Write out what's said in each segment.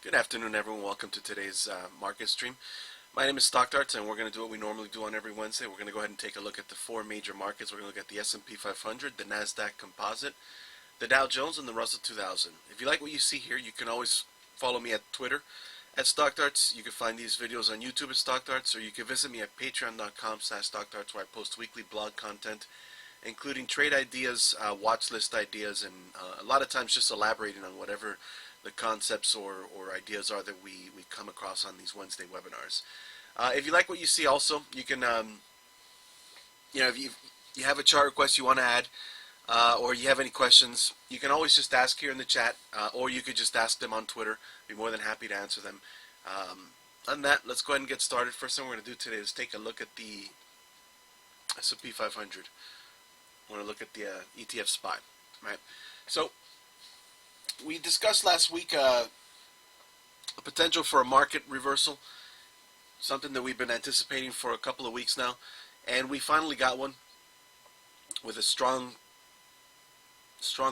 Good afternoon, everyone. Welcome to today's market stream. My name is Stockdarts, and we're going to do what we normally do on every Wednesday. We're going to go ahead and take a look at the four major markets. We're going to look at the S&P 500, the Nasdaq Composite, the Dow Jones, and the Russell 2000. If you like what you see here, you can always follow me at Twitter at Stockdarts. You can find these videos on YouTube at Stockdarts, or you can visit me at patreon.com/Stockdarts, where I post weekly blog content, including trade ideas, watch list ideas, and a lot of times just elaborating on whatever the concepts or ideas are that we come across on these Wednesday webinars. If you like what you see also, you can, if you have a chart request you want to add, or you have any questions, you can always just ask here in the chat, or you could just ask them on Twitter. I'd be more than happy to answer them. Other than that, let's go ahead and get started. First thing we're going to do today is take a look at the S&P 500. We're going to look at the ETF SPY, right? So we discussed last week a potential for a market reversal, something that we've been anticipating for a couple of weeks now, and we finally got one with a strong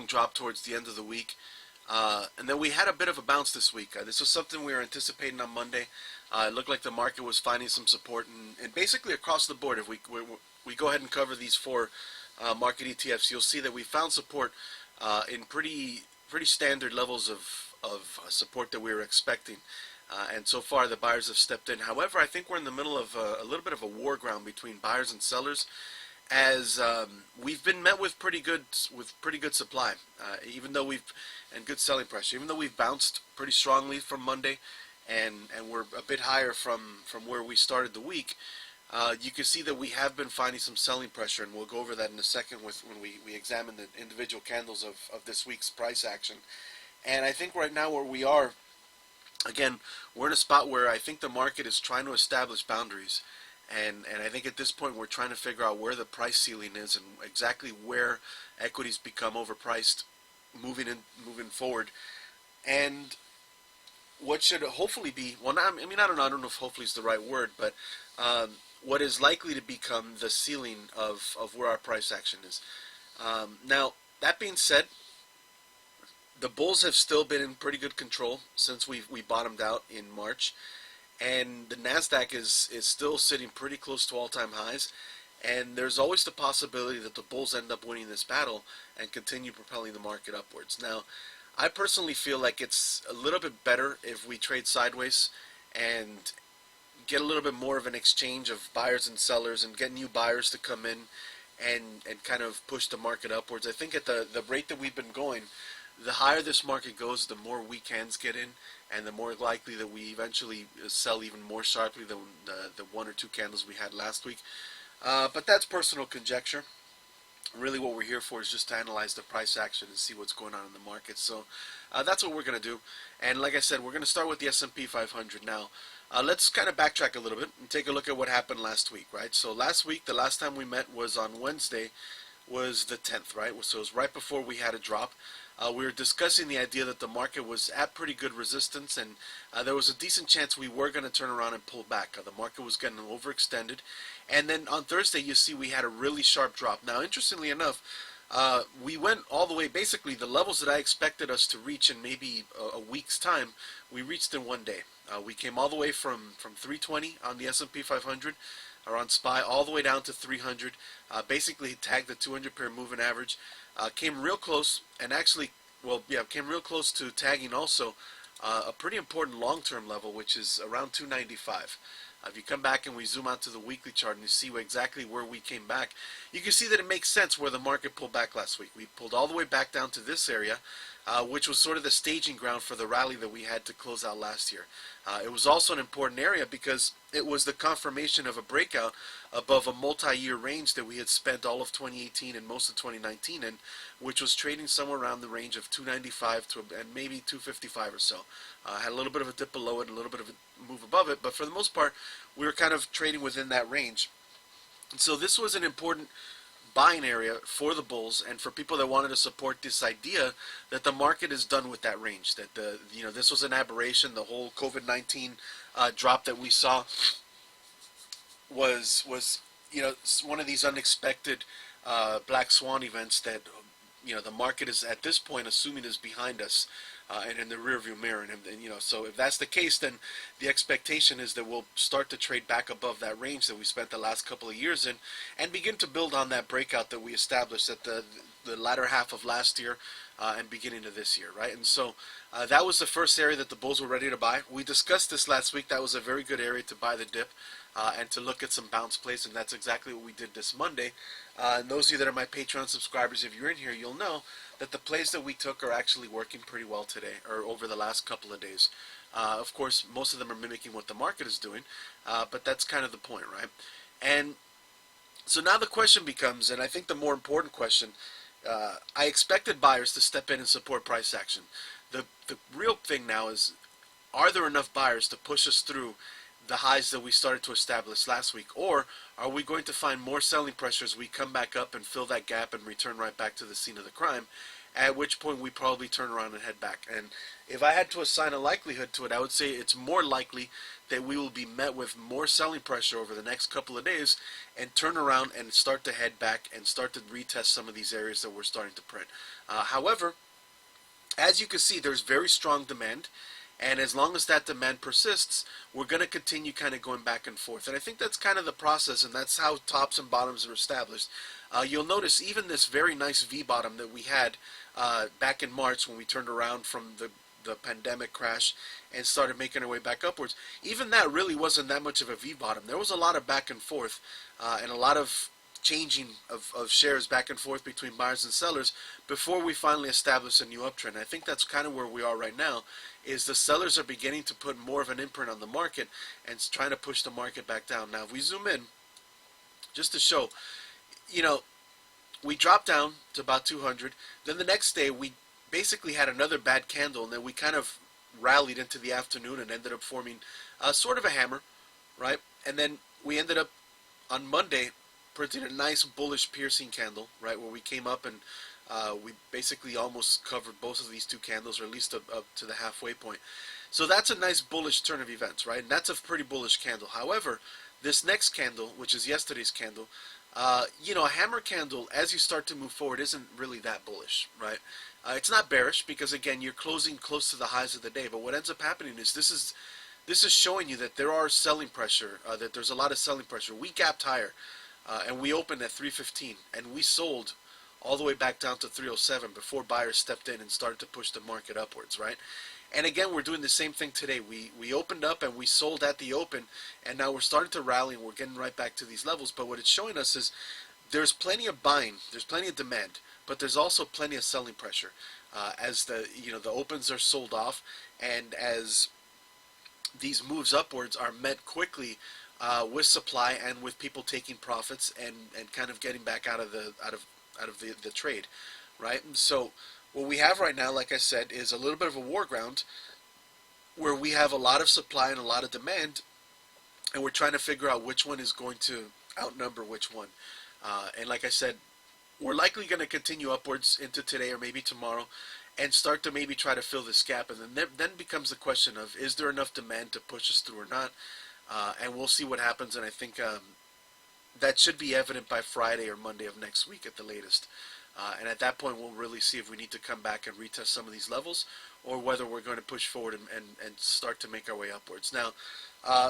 drop towards the end of the week. And then we had a bit of a bounce this week. This was something we were anticipating on Monday. It looked like the market was finding some support, and basically across the board, if we go ahead and cover these four market ETFs, you'll see that we found support in pretty standard levels of support that we were expecting, and so far the buyers have stepped in. However, I think we're in the middle of a little bit of a war ground between buyers and sellers, as we've been met with pretty good supply, even though and good selling pressure. Even though we've bounced pretty strongly from Monday, and we're a bit higher from where we started the week. You can see that we have been finding some selling pressure, and we'll go over that in a second when we examine the individual candles of this week's price action. And I think right now where we are, again, we're in a spot where I think the market is trying to establish boundaries. And I think at this point we're trying to figure out where the price ceiling is and exactly where equities become overpriced moving forward. And what should hopefully be, well, I don't know if hopefully is the right word, but what is likely to become the ceiling of where our price action is. Now, that being said, the bulls have still been in pretty good control since we bottomed out in March, and the Nasdaq is still sitting pretty close to all-time highs, and there's always the possibility that the bulls end up winning this battle and continue propelling the market upwards. Now, I personally feel like it's a little bit better if we trade sideways and get a little bit more of an exchange of buyers and sellers and get new buyers to come in and kind of push the market upwards. I think at the rate that we've been going, the higher this market goes, the more weak hands get in, and the more likely that we eventually sell even more sharply than the one or two candles we had last week. But that's personal conjecture. Really what we're here for is just to analyze the price action and see what's going on in the market. So that's what we're going to do. And like I said, we're going to start with the S&P 500 now. Let's kind of backtrack a little bit and take a look at what happened last week, right? So last week, the last time we met was on Wednesday, was the 10th, right? So it was right before we had a drop. We were discussing the idea that the market was at pretty good resistance, and there was a decent chance we were going to turn around and pull back. The market was getting overextended. And then on Thursday, you see we had a really sharp drop. Now, interestingly enough, we went all the way, basically the levels that I expected us to reach in maybe a week's time, we reached in one day. We came all the way from 320 on the S&P 500, or on SPY, all the way down to 300, basically tagged the 200-pair moving average, came real close, and actually, came real close to tagging also a pretty important long-term level, which is around 295. If you come back and we zoom out to the weekly chart and you see exactly where we came back, you can see that it makes sense where the market pulled back last week. We pulled all the way back down to this area, which was sort of the staging ground for the rally that we had to close out last year. It was also an important area because it was the confirmation of a breakout above a multi-year range that we had spent all of 2018 and most of 2019 in, which was trading somewhere around the range of 295 and maybe 255 or so. Had a little bit of a dip below it, a little bit of a move above it, but for the most part, we were kind of trading within that range. And so this was an important buying area for the bulls and for people that wanted to support this idea that the market is done with that range, that this was an aberration. The whole COVID-19 drop that we saw was one of these unexpected black swan events that the market is at this point assuming is behind us. and in the rearview mirror. And so if that's the case, then the expectation is that we'll start to trade back above that range that we spent the last couple of years in, and begin to build on that breakout that we established at the latter half of last year and beginning of this year, right? And so that was the first area that the bulls were ready to buy. We discussed this last week. That was a very good area to buy the dip and to look at some bounce plays, and that's exactly what we did this Monday. And those of you that are my Patreon subscribers, if you're in here, you'll know that the plays that we took are actually working pretty well today, or over the last couple of days. Of course, most of them are mimicking what the market is doing, but that's kind of the point, right? And so now the question becomes, and I think the more important question, I expected buyers to step in and support price action. The real thing now is, are there enough buyers to push us through the highs that we started to establish last week, or are we going to find more selling pressure as we come back up and fill that gap and return right back to the scene of the crime, at which point we probably turn around and head back? And if I had to assign a likelihood to it, I would say it's more likely that we will be met with more selling pressure over the next couple of days and turn around and start to head back and start to retest some of these areas that we're starting to print. However, as you can see, there's very strong demand. And as long as that demand persists, we're going to continue kind of going back and forth. And I think that's kind of the process, and that's how tops and bottoms are established. You'll notice even this very nice V-bottom that we had back in March when we turned around from the pandemic crash and started making our way back upwards, even that really wasn't that much of a V-bottom. There was a lot of back and forth and a lot of changing of shares back and forth between buyers and sellers before we finally establish a new uptrend. I think that's kind of where we are right now, is the sellers are beginning to put more of an imprint on the market and trying to push the market back down. Now, if we zoom in, just to show, we dropped down to about 200. Then the next day, we basically had another bad candle, and then we kind of rallied into the afternoon and ended up forming sort of a hammer, right? And then we ended up on Monday printing a nice bullish piercing candle, right, where we came up and we basically almost covered both of these two candles, or at least up to the halfway point. So that's a nice bullish turn of events, right? And that's a pretty bullish candle. However, this next candle, which is yesterday's candle, a hammer candle, as you start to move forward, isn't really that bullish, right? It's not bearish because, again, you're closing close to the highs of the day. But what ends up happening is this is showing you that there are selling pressure, that there's a lot of selling pressure. We gapped higher, and we opened at 315, and we sold all the way back down to 307 before buyers stepped in and started to push the market upwards, right? And again, we're doing the same thing today. We opened up and we sold at the open, and now we're starting to rally and we're getting right back to these levels. But what it's showing us is there's plenty of buying, there's plenty of demand, but there's also plenty of selling pressure as the opens are sold off, and as these moves upwards are met quickly with supply and with people taking profits and kind of getting back out of the trade, right? And so what we have right now, like I said, is a little bit of a war ground where we have a lot of supply and a lot of demand, and we're trying to figure out which one is going to outnumber which one. And like I said, we're likely going to continue upwards into today or maybe tomorrow and start to maybe try to fill this gap. And then becomes the question of, is there enough demand to push us through or not? And we'll see what happens. And I think that should be evident by Friday or Monday of next week at the latest. And at that point, we'll really see if we need to come back and retest some of these levels, or whether we're going to push forward and start to make our way upwards. Now,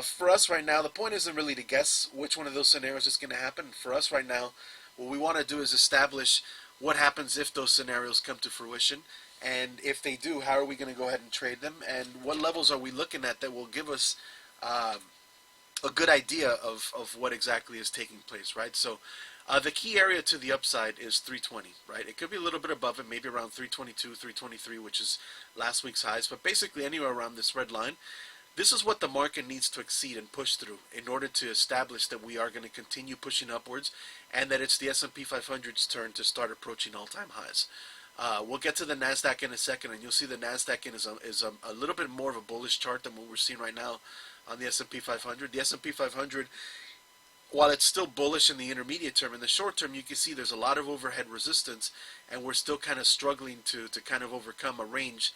for us right now, the point isn't really to guess which one of those scenarios is going to happen. For us right now, what we want to do is establish what happens if those scenarios come to fruition. And if they do, how are we going to go ahead and trade them? And what levels are we looking at that will give us a good idea of what exactly is taking place, right? So the key area to the upside is 320, right? It could be a little bit above it, maybe around 322, 323, which is last week's highs, but basically anywhere around this red line. This is what the market needs to exceed and push through in order to establish that we are going to continue pushing upwards, and that it's the S&P 500's turn to start approaching all-time highs. We'll get to the Nasdaq in a second, and you'll see the Nasdaq is a little bit more of a bullish chart than what we're seeing right now on the S&P 500. The S&P 500, while it's still bullish in the intermediate term, in the short term, you can see there's a lot of overhead resistance, and we're still kind of struggling to kind of overcome a range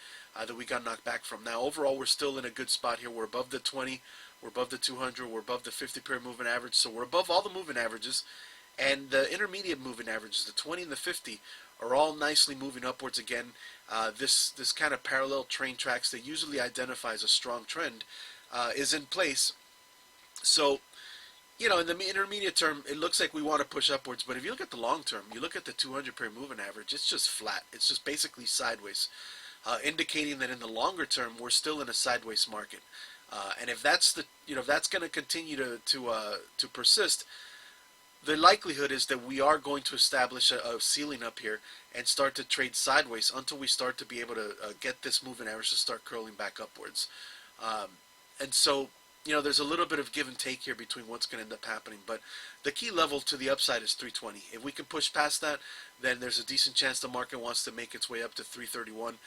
that we got knocked back from. Now, overall, we're still in a good spot here. We're above the 20, we're above the 200, we're above the 50-period moving average, so we're above all the moving averages, And the intermediate moving averages, the 20 and the 50, are all nicely moving upwards again. This kind of parallel train tracks that usually identifies a strong trend is in place. So, in the intermediate term, it looks like we want to push upwards. But if you look at the long term, you look at the 200 period moving average, it's just flat. It's just basically sideways, indicating that in the longer term, we're still in a sideways market. And if that's if that's going to continue to persist, the likelihood is that we are going to establish a ceiling up here and start to trade sideways until we start to be able to get this moving average to start curling back upwards. And so, there's a little bit of give and take here between what's going to end up happening. But the key level to the upside is 320. If we can push past that, then there's a decent chance the market wants to make its way up to 331.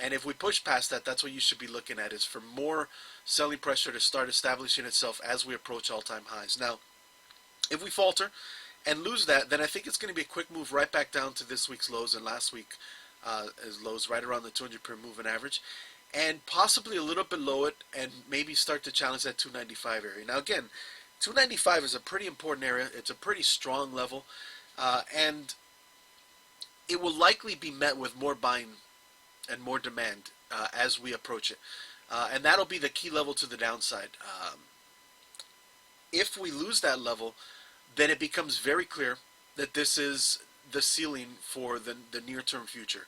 And if we push past that, that's what you should be looking at, is for more selling pressure to start establishing itself as we approach all-time highs. Now, if we falter and lose that, then I think it's going to be a quick move right back down to this week's lows and last week's lows, right around the 200 period moving average, and possibly a little below it, and maybe start to challenge that 295 area. Now again, 295 is a pretty important area. It's a pretty strong level, and it will likely be met with more buying and more demand as we approach it, and that'll be the key level to the downside. If we lose that level, then it becomes very clear that this is the ceiling for the near-term future.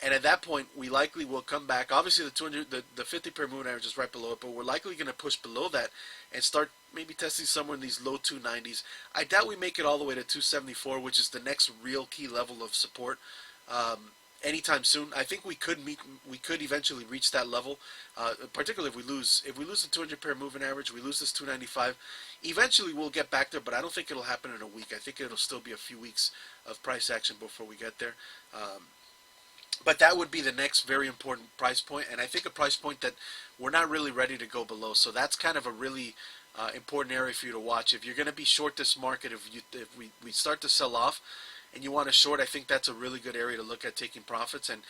And at that point, we likely will come back. Obviously, the 50 period moving average is right below it, but we're likely going to push below that and start maybe testing somewhere in these low 290s. I doubt we make it all the way to 274, which is the next real key level of support. Anytime soon. I think we could eventually reach that level, particularly if we lose the 200 period moving average, we lose this 295. Eventually we'll get back there, but I don't think it'll happen in a week. I think it'll still be a few weeks of price action before we get there. But that would be the next very important price point, and I think a price point that we're not really ready to go below. So that's kind of a really important area for you to watch. If you're going to be short this market, if we start to sell off, and you want to short, I think that's a really good area to look at taking profits. And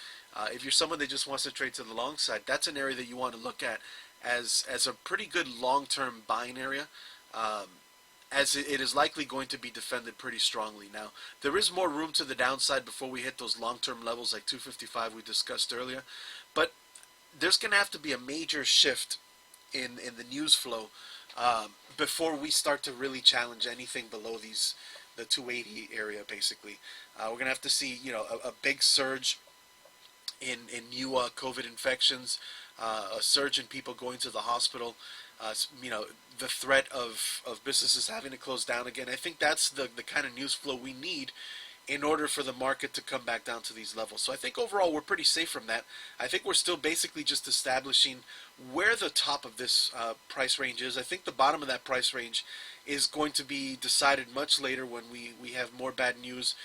if you're someone that just wants to trade to the long side, that's an area that you want to look at as a pretty good long-term buying area, as it is likely going to be defended pretty strongly. Now, there is more room to the downside before we hit those long-term levels like 255 we discussed earlier, but there's going to have to be a major shift in the news flow before we start to really challenge anything below the 280 area. Basically, we're going to have to see a big surge in new COVID infections, a surge in people going to the hospital, the threat of businesses having to close down again. I think that's the kind of news flow we need in order for the market to come back down to these levels. So I think overall we're pretty safe from that. I think we're still basically just establishing where the top of this price range is. I think the bottom of that price range is going to be decided much later when we have more bad news,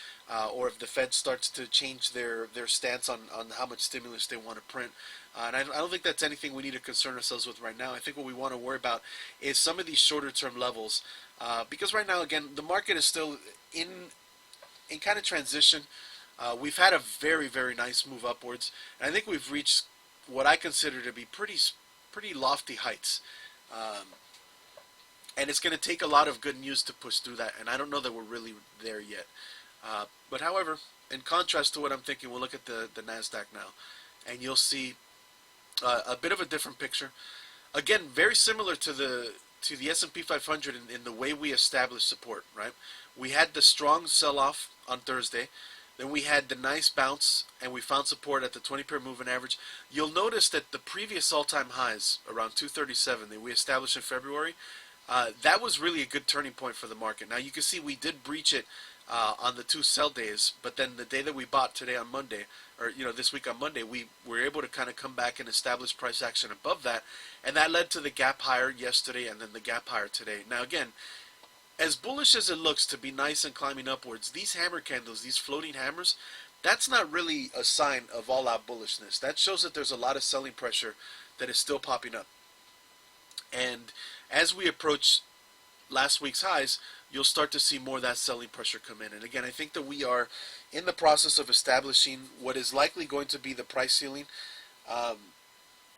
or if the Fed starts to change their stance on how much stimulus they want to print. And I don't think that's anything we need to concern ourselves with right now. I think what we want to worry about is some of these shorter term levels, because right now, again, the market is still in kind of transition. We've had a very, very nice move upwards, and I think we've reached what I consider to be pretty lofty heights. And it's going to take a lot of good news to push through that, and I don't know that we're really there yet. But however, in contrast to what I'm thinking, we'll look at the Nasdaq now, and you'll see a bit of a different picture. Again, very similar to the S&P 500 in the way we establish support. Right, we had the strong sell-off on Thursday. Then we had the nice bounce, and we found support at the 20 period moving average. You'll notice that the previous all-time highs, around 237, that we established in February, that was really a good turning point for the market. Now you can see we did breach it on the two sell days, but then the day that we bought today on Monday, or this week on Monday, we were able to kind of come back and establish price action above that, and that led to the gap higher yesterday and then the gap higher today. Now again, as bullish as it looks to be nice and climbing upwards, these hammer candles, these floating hammers, that's not really a sign of all-out bullishness. That shows that there's a lot of selling pressure that is still popping up. And as we approach last week's highs, you'll start to see more of that selling pressure come in. And again, I think that we are in the process of establishing what is likely going to be the price ceiling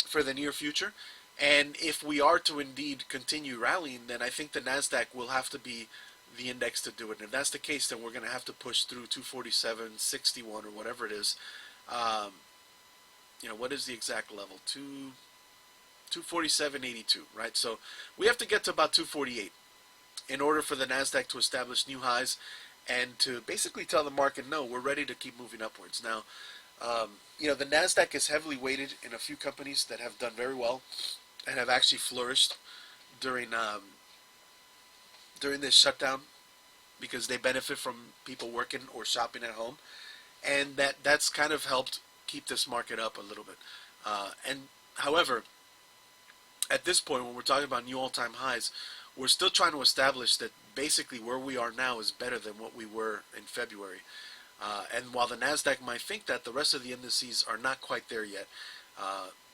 for the near future. And if we are to indeed continue rallying, then I think the Nasdaq will have to be the index to do it. And if that's the case, then we're going to have to push through 247.61 or whatever it is. What is the exact level? 247.82, right? So we have to get to about 248 in order for the Nasdaq to establish new highs and to basically tell the market, no, we're ready to keep moving upwards. Now, the Nasdaq is heavily weighted in a few companies that have done very well and have actually flourished during this shutdown because they benefit from people working or shopping at home, and that's kind of helped keep this market up a little bit. However, at this point, when we're talking about new all-time highs, we're still trying to establish that basically where we are now is better than what we were in February. And while the Nasdaq might think that, the rest of the indices are not quite there yet.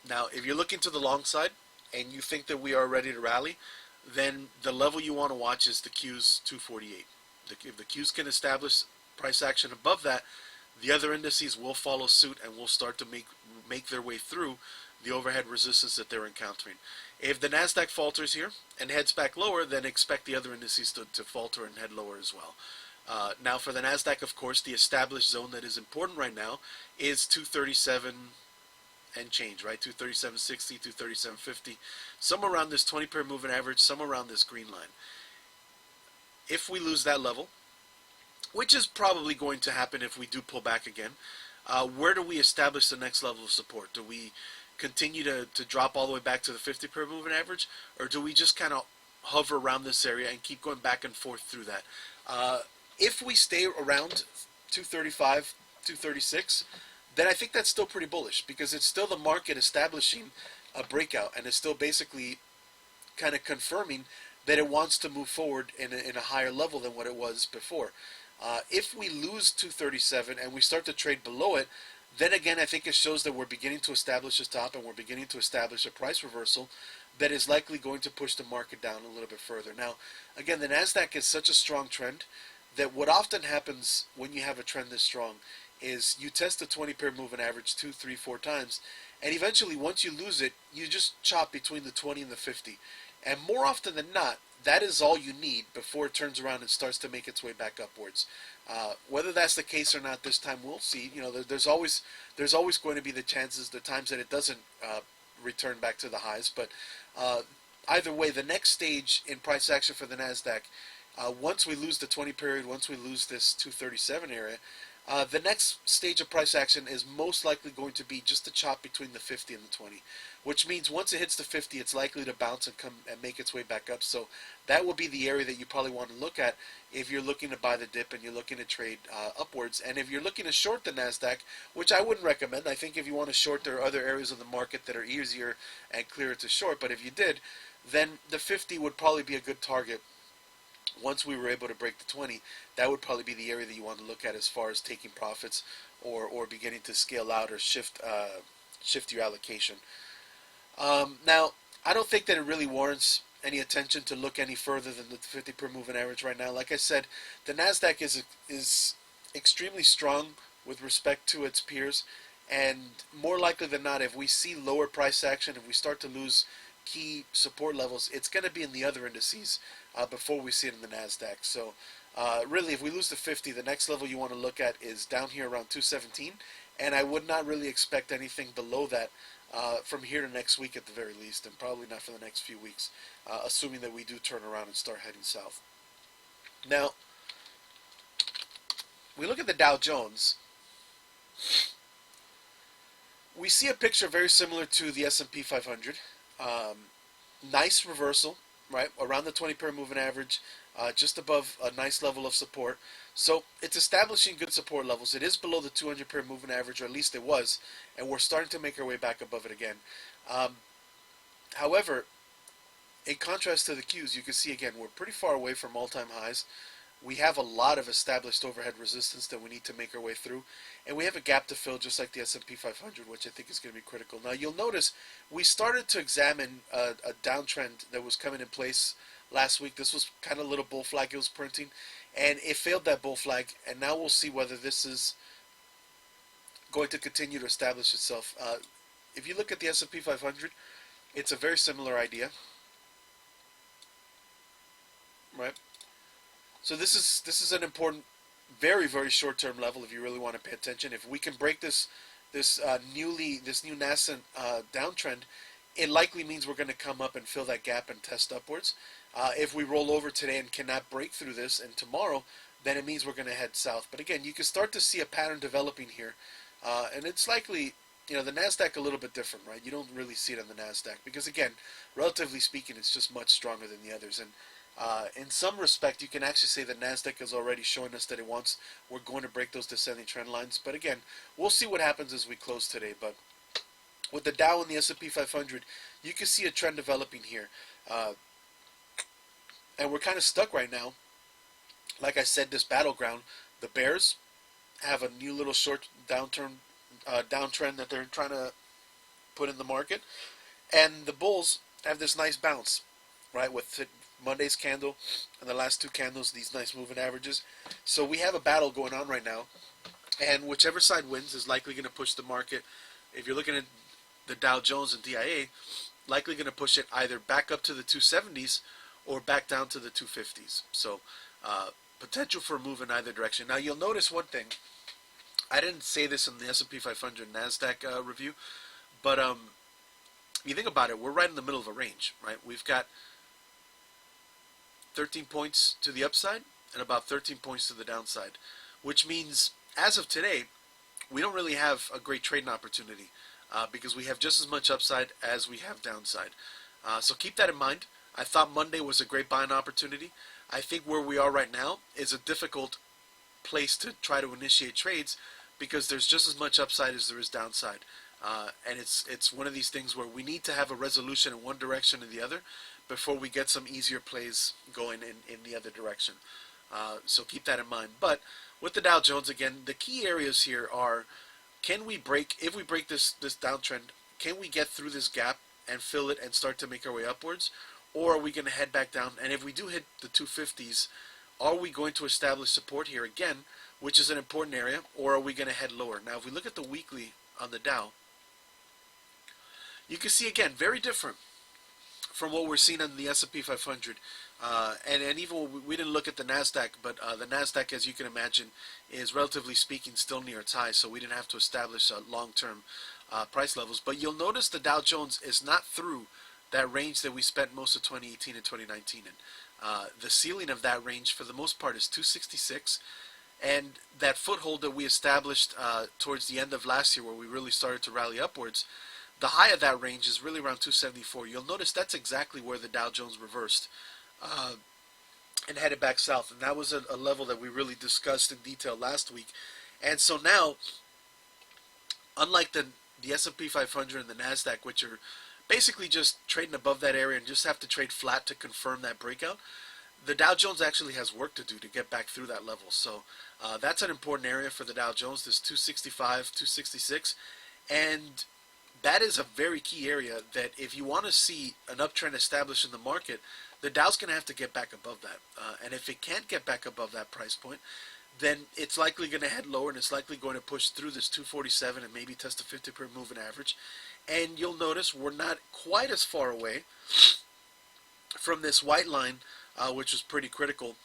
Now, if you're looking to the long side and you think that we are ready to rally, then the level you want to watch is the Q's 248. If the Q's can establish price action above that, the other indices will follow suit and will start to make their way through the overhead resistance that they're encountering. If the Nasdaq falters here and heads back lower, then expect the other indices to falter and head lower as well. Now for the Nasdaq, of course, the established zone that is important right now is 237 and change, right? 237.60, 237.50, somewhere around this 20-pair moving average, somewhere around this green line. If we lose that level, which is probably going to happen if we do pull back again, where do we establish the next level of support? Do we continue to drop all the way back to the 50-pair moving average, or do we just kind of hover around this area and keep going back and forth through that? If we stay around 235, 236, then I think that's still pretty bullish because it's still the market establishing a breakout and it's still basically kind of confirming that it wants to move forward in a higher level than what it was before. If we lose 237 and we start to trade below it, then again I think it shows that we're beginning to establish a top and we're beginning to establish a price reversal that is likely going to push the market down a little bit further. Now, again, the Nasdaq is such a strong trend that what often happens when you have a trend this strong is you test the 20-pair moving average 2, 3, 4 times, and eventually once you lose it, you just chop between the 20 and the 50. And more often than not, that is all you need before it turns around and starts to make its way back upwards. Whether that's the case or not this time, we'll see. There's always going to be the times that it doesn't return back to the highs. But either way, the next stage in price action for the Nasdaq, once we lose the 20 period, once we lose this 237 area, the next stage of price action is most likely going to be just a chop between the 50 and the 20, which means once it hits the 50, it's likely to bounce and come and make its way back up. So that will be the area that you probably want to look at if you're looking to buy the dip and you're looking to trade upwards. And if you're looking to short the Nasdaq, which I wouldn't recommend, I think if you want to short, there are other areas of the market that are easier and clearer to short. But if you did, then the 50 would probably be a good target. Once we were able to break the 20, that would probably be the area that you want to look at as far as taking profits or beginning to scale out or shift your allocation. Now, I don't think that it really warrants any attention to look any further than the 50 per moving average right now. Like I said, the Nasdaq is extremely strong with respect to its peers, and more likely than not, if we see lower price action, if we start to lose key support levels, it's going to be in the other indices before we see it in the Nasdaq. So really, if we lose the 50, the next level you want to look at is down here around 217, and I would not really expect anything below that from here to next week at the very least, and probably not for the next few weeks, assuming that we do turn around and start heading south. Now, we look at the Dow Jones. We see a picture very similar to the S&P 500. Nice reversal, right, around the 20-pair moving average, just above a nice level of support. So it's establishing good support levels. It is below the 200-pair moving average, or at least it was, and we're starting to make our way back above it again. However, in contrast to the Qs, you can see again, we're pretty far away from all-time highs. We have a lot of established overhead resistance that we need to make our way through, and we have a gap to fill just like the S&P 500, which I think is going to be critical. Now, you'll notice we started to examine a downtrend that was coming in place last week. This was kind of a little bull flag it was printing, and it failed that bull flag, and now we'll see whether this is going to continue to establish itself. If you look at the S&P 500, it's a very similar idea, right? So this is an important, very very short term level if you really want to pay attention. If we can break this new nascent downtrend, it likely means we're going to come up and fill that gap and test upwards. If we roll over today and cannot break through this, and tomorrow, then it means we're going to head south. But again, you can start to see a pattern developing here, and it's likely, the Nasdaq a little bit different, right? You don't really see it on the Nasdaq because, again, relatively speaking, it's just much stronger than the others. And in some respect, you can actually say that Nasdaq is already showing us that we're going to break those descending trend lines. But again, we'll see what happens as we close today. But with the Dow and the S&P 500, you can see a trend developing here. And we're kind of stuck right now. Like I said, this battleground, the bears have a new little short downtrend that they're trying to put in the market. And the bulls have this nice bounce, right, with Monday's candle and the last two candles, these nice moving averages. So we have a battle going on right now. And whichever side wins is likely going to push the market. If you're looking at the Dow Jones and DIA, likely going to push it either back up to the 270s or back down to the 250s. So potential for a move in either direction. Now you'll notice one thing. I didn't say this in the S&P 500 NASDAQ review, but you think about it, we're right in the middle of a range, right? We've got 13 points to the upside and about 13 points to the downside, which means as of today, we don't really have a great trading opportunity because we have just as much upside as we have downside. So keep that in mind. I thought Monday was a great buying opportunity. I think where we are right now is a difficult place to try to initiate trades because there's just as much upside as there is downside. And it's one of these things where we need to have a resolution in one direction or the other before we get some easier plays going in the other direction. So keep that in mind. But with the Dow Jones, again, the key areas here are, if we break this downtrend, can we get through this gap and fill it and start to make our way upwards? Or are we going to head back down? And if we do hit the 250s, are we going to establish support here again, which is an important area, or are we going to head lower? Now, if we look at the weekly on the Dow, you can see, again, very different from what we're seeing on the S&P 500. And even we didn't look at the Nasdaq, but the Nasdaq, as you can imagine, is relatively speaking still near its high, so we didn't have to establish long-term price levels. But you'll notice the Dow Jones is not through that range that we spent most of 2018 and 2019 in. The ceiling of that range, for the most part, is 266, and that foothold that we established towards the end of last year, where we really started to rally upwards, the high of that range is really around 274. You'll notice that's exactly where the Dow Jones reversed and headed back south, and that was a level that we really discussed in detail last week. And so now, unlike the S&P 500 and the Nasdaq, which are basically just trading above that area and just have to trade flat to confirm that breakout, the Dow Jones actually has work to do to get back through that level. So that's an important area for the Dow Jones, this 265, 266, and that is a very key area that if you want to see an uptrend established in the market, the Dow's going to have to get back above that. And if it can't get back above that price point, then it's likely going to head lower, and it's likely going to push through this 247 and maybe test a 50-period moving average. And you'll notice we're not quite as far away from this white line, which was pretty critical,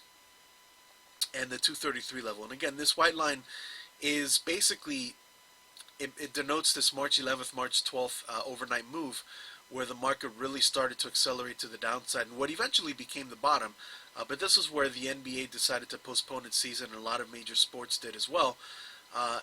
and the 233 level. And again, this white line is basically, it denotes this March 11th, March 12th overnight move where the market really started to accelerate to the downside and what eventually became the bottom. But this is where the NBA decided to postpone its season, and a lot of major sports did as well.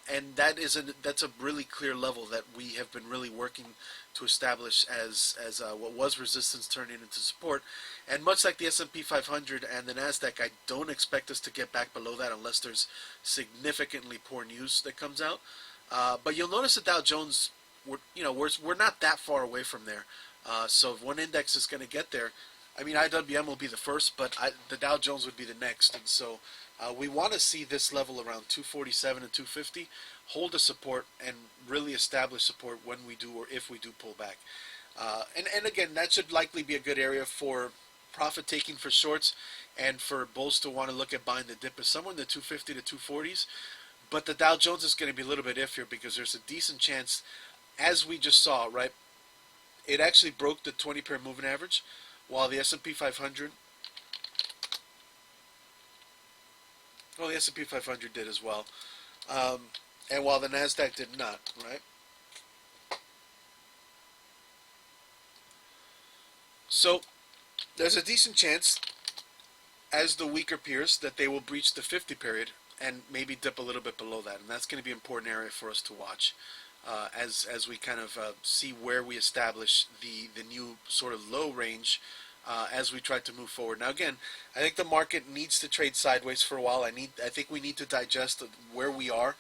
And that's a really clear level that we have been really working to establish as what was resistance turning into support. And much like the S&P 500 and the Nasdaq, I don't expect us to get back below that unless there's significantly poor news that comes out. But you'll notice the Dow Jones, we're not that far away from there. So if one index is going to get there, I mean, IWM will be the first, but the Dow Jones would be the next. And so we want to see this level around 247 and 250 hold a support and really establish support when we do, or if we do pull back. And again, that should likely be a good area for profit taking for shorts and for bulls to want to look at buying the dip is somewhere in the 250 to 240s. But the Dow Jones is going to be a little bit iffier because there's a decent chance, as we just saw, right, it actually broke the 20-period moving average, while the S&P 500 Well, the S&P 500 did as well. And while the Nasdaq did not, right? So there's a decent chance, as the week appears, that they will breach the 50 period and maybe dip a little bit below that, and that's going to be an important area for us to watch as we kind of see where we establish the new sort of low range as we try to move forward. Now, again, I think the market needs to trade sideways for a while. I think we need to digest where we are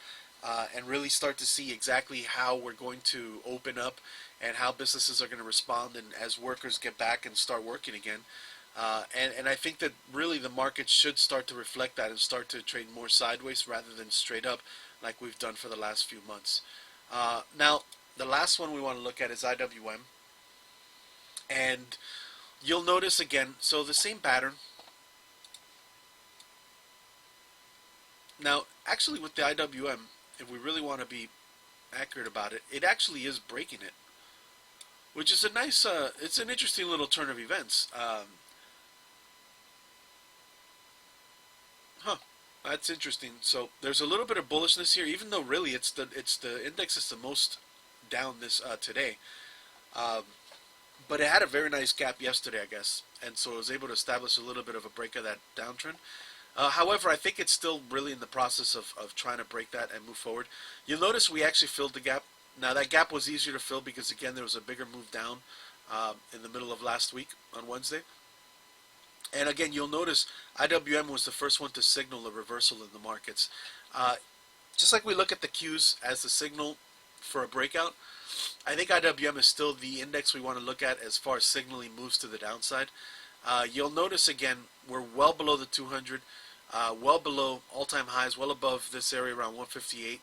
and really start to see exactly how we're going to open up and how businesses are going to respond, and as workers get back and start working again. And I think that really the market should start to reflect that and start to trade more sideways rather than straight up like we've done for the last few months. Now, the last one we want to look at is IWM. And you'll notice again, so the same pattern. Now, actually with the IWM, if we really want to be accurate about it, it actually is breaking it, which is a nice, it's an interesting little turn of events. That's interesting. So there's a little bit of bullishness here, even though really it's the index is the most down this today. But it had a very nice gap yesterday, I guess, and so it was able to establish a little bit of a break of that downtrend. However, I think it's still really in the process of trying to break that and move forward. You'll notice we actually filled the gap. Now, that gap was easier to fill because, again, there was a bigger move down in the middle of last week on Wednesday. And again, you'll notice IWM was the first one to signal a reversal in the markets. Just like we look at the Qs as the signal for a breakout, I think IWM is still the index we want to look at as far as signaling moves to the downside. You'll notice, again, we're well below the 200, well below all-time highs, well above this area around 158.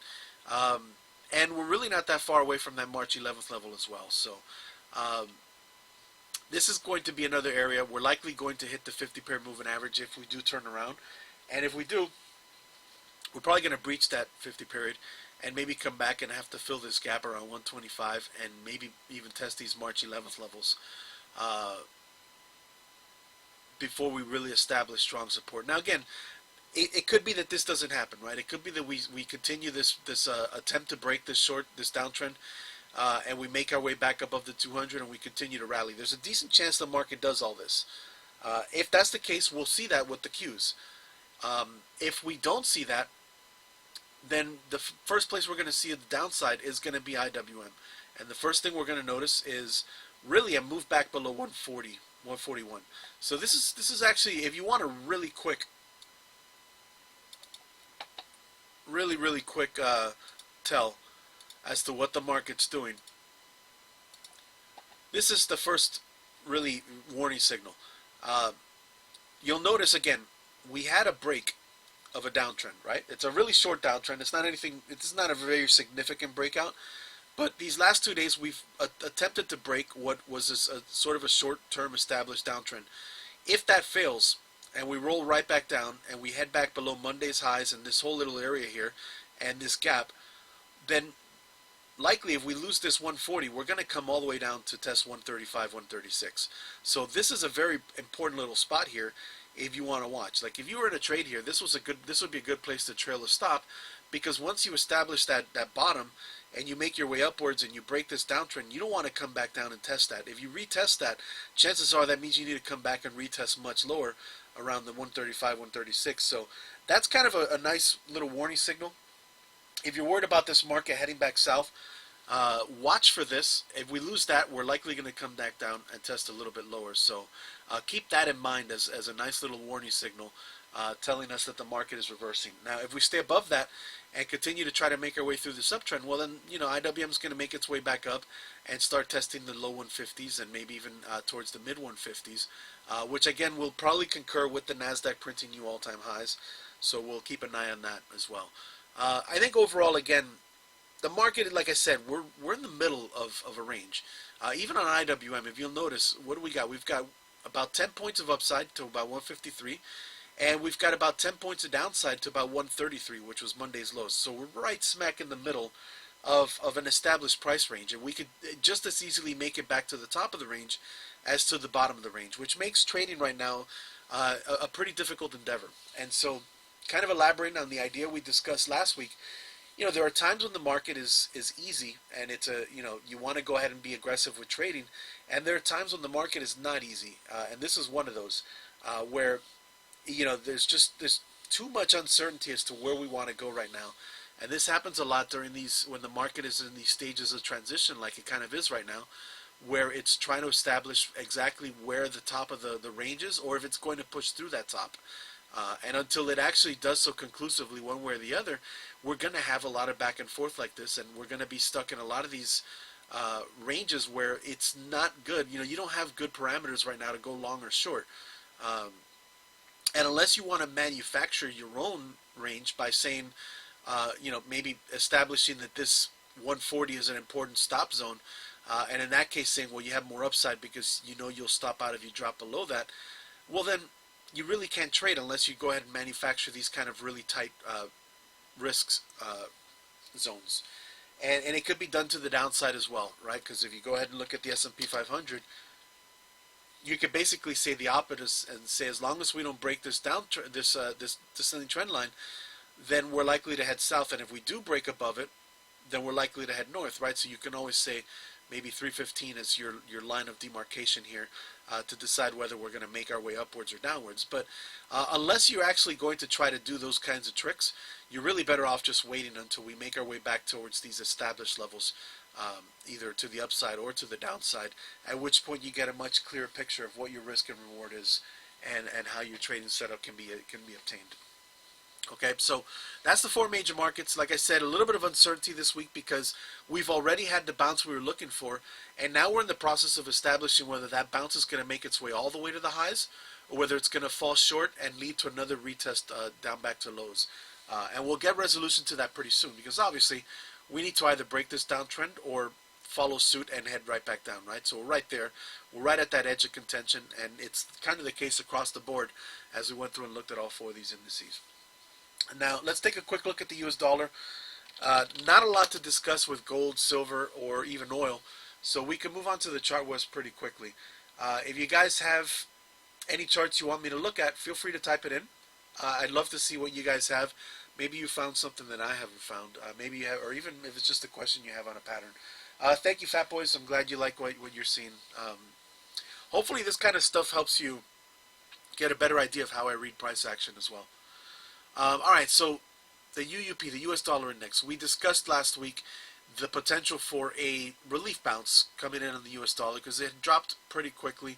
And we're really not that far away from that March 11th level as well. So this is going to be another area. We're likely going to hit the 50-pair moving average if we do turn around. And if we do, we're probably going to breach that 50 period and maybe come back and have to fill this gap around 125 and maybe even test these March 11th levels before we really establish strong support. Now, again, it could be that this doesn't happen, right? It could be that we continue this attempt to break this downtrend, and we make our way back above the 200 and we continue to rally. There's a decent chance the market does all this. If that's the case, we'll see that with the Qs. If we don't see that, then the first place we're going to see the downside is going to be IWM. And the first thing we're going to notice is really a move back below 140, 141. So this is actually, if you want a really quick tell as to what the market's doing, this is the first really warning signal. You'll notice again, we had a break of a downtrend, right? It's a really short downtrend. It's not anything. It's not a very significant breakout. But these last 2 days, we've attempted to break what was a sort of a short-term established downtrend. If that fails, and we roll right back down, and we head back below Monday's highs and this whole little area here, and this gap, then likely if we lose this 140, we're going to come all the way down to test 135, 136. So this is a very important little spot here if you want to watch. Like if you were in a trade here, this would be a good place to trail a stop, because once you establish that bottom and you make your way upwards and you break this downtrend, you don't want to come back down and test that. If you retest that, chances are that means you need to come back and retest much lower around the 135, 136. So that's kind of a nice little warning signal. If you're worried about this market heading back south, watch for this. If we lose that, we're likely going to come back down and test a little bit lower. So keep that in mind as a nice little warning signal telling us that the market is reversing. Now, if we stay above that and continue to try to make our way through this uptrend, well then, IWM is going to make its way back up and start testing the low 150s and maybe even towards the mid 150s, which again will probably concur with the Nasdaq printing new all-time highs. So we'll keep an eye on that as well. I think overall, again, the market, like I said, we're in the middle of a range. Even on IWM, if you'll notice, what do we got? We've got about 10 points of upside to about 153, and we've got about 10 points of downside to about 133, which was Monday's lows. So we're right smack in the middle of an established price range, and we could just as easily make it back to the top of the range as to the bottom of the range, which makes trading right now a pretty difficult endeavor. And so kind of elaborating on the idea we discussed last week, there are times when the market is easy and it's you want to go ahead and be aggressive with trading, and there are times when the market is not easy, and this is one of those where there's too much uncertainty as to where we want to go right now, and this happens a lot during when the market is in these stages of transition, like it kind of is right now, where it's trying to establish exactly where the top of the range is, or if it's going to push through that top. And until it actually does so conclusively one way or the other, we're going to have a lot of back and forth like this, and we're going to be stuck in a lot of these ranges where it's not good. You don't have good parameters right now to go long or short. And unless you want to manufacture your own range by saying, maybe establishing that this 140 is an important stop zone, and in that case saying, well, you have more upside because you'll stop out if you drop below that, well then you really can't trade unless you go ahead and manufacture these kind of really tight risks zones. And it could be done to the downside as well, right? Because if you go ahead and look at the S&P 500, you could basically say the opposite and say, as long as we don't break this this descending trend line, then we're likely to head south. And if we do break above it, then we're likely to head north, right? So you can always say maybe 315 is your line of demarcation here to decide whether we're going to make our way upwards or downwards. But unless you're actually going to try to do those kinds of tricks, you're really better off just waiting until we make our way back towards these established levels, either to the upside or to the downside, at which point you get a much clearer picture of what your risk and reward is and how your trading setup can be obtained. Okay, so that's the four major markets. Like I said, a little bit of uncertainty this week because we've already had the bounce we were looking for, and now we're in the process of establishing whether that bounce is going to make its way all the way to the highs or whether it's going to fall short and lead to another retest down back to lows. And we'll get resolution to that pretty soon because obviously we need to either break this downtrend or follow suit and head right back down, right? So we're right there. We're right at that edge of contention, and it's kind of the case across the board as we went through and looked at all four of these indices. Now, let's take a quick look at the U.S. dollar. Not a lot to discuss with gold, silver, or even oil, so we can move on to the chart west pretty quickly. If you guys have any charts you want me to look at, feel free to type it in. I'd love to see what you guys have. Maybe you found something that I haven't found. Maybe you have, or even if it's just a question you have on a pattern. Thank you, Fat Boys. I'm glad you like what you're seeing. Hopefully this kind of stuff helps you get a better idea of how I read price action as well. All right, so the UUP, the U.S. dollar index, we discussed last week the potential for a relief bounce coming in on the U.S. dollar because it had dropped pretty quickly